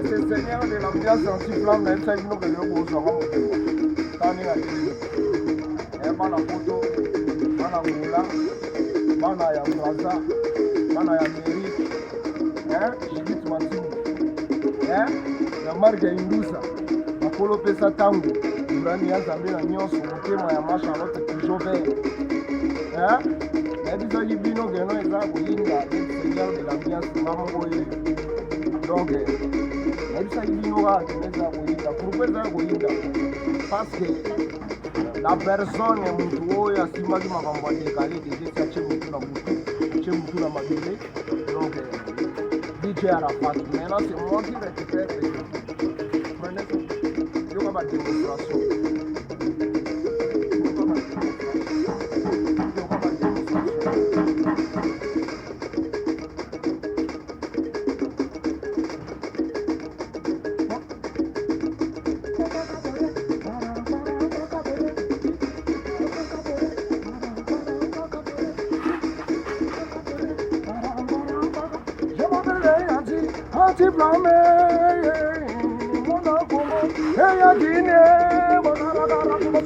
ce seigneur de l'ambiance anti-flamme na ça bino kele ko so ko tani na tele e bana photo bana mula bana ya braza bana ya meri jibit matimu na marga indusa makolo pesa tango urani ya zambe na nyonso motema ya Charlotte toujours vert nayebisaki bino keno eza koyinda seigneur de l'ambiance mama oyo donc nayebisaki bino kaka keno eza koyinda pourquoi eza koyinda parce que la personne mutu oyo asimaki makambo adekale dedesi atie mutu na mutu atie mutu na mabele donc DJ Arafat maintenant c'est moi qui récupère prenez yoka badémonstration anti-flamme, mon amour, et y'a dîné, mon amour, mon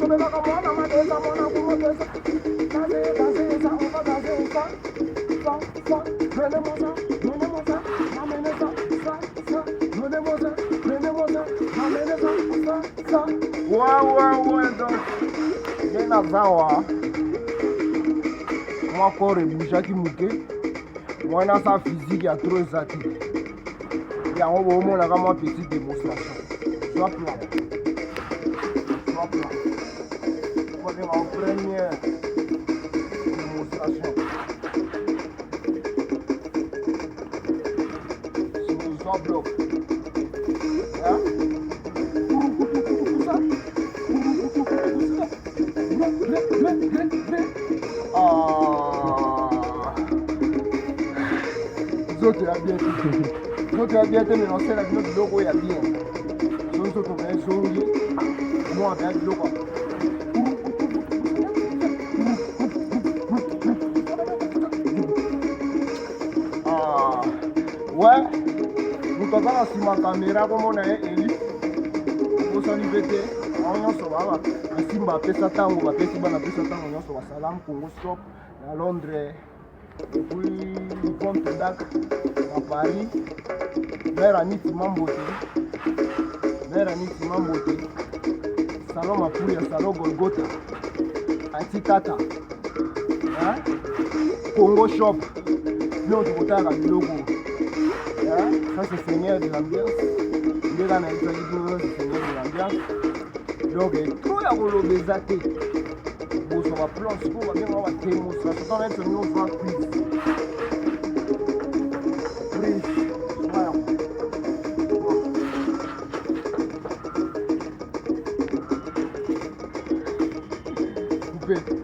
ouais, donc, il na zawa, moi corps bouge qui mouke, moi na sa physique ya trop exatique. Il y a un moment là vraiment petite démonstration. Sois plat. Sois plat. On va faire ma première démonstration. Sois bloc. Vous autres, bien donc tu as bien été mélangé avec notre logo, il y a bien. Son autre bien zongi, moi bien du logo. Ouais, nous t'avons aussi ma caméra comme on a élu. Pour s'en libérer, on y va. Si ma pesa tango, ma pesa bana pesa tango, on y va. Salam Congo Stop à Londres. Et puis Ponte d'Ac à Paris, Mère Aniti Mambote, Salon Mapuya, Salon Golgotha, Antikata, Congo Shop, l'autre côté à le logo. Ça c'est Seigneur de l'ambiance. Il est là dans les Seigneur de l'ambiance. Donc, tout y a un lobézaté. Bon, ça va plancher, on va bien avoir des démonstrations. Quand même, c'est nous, on va plus. Coupé.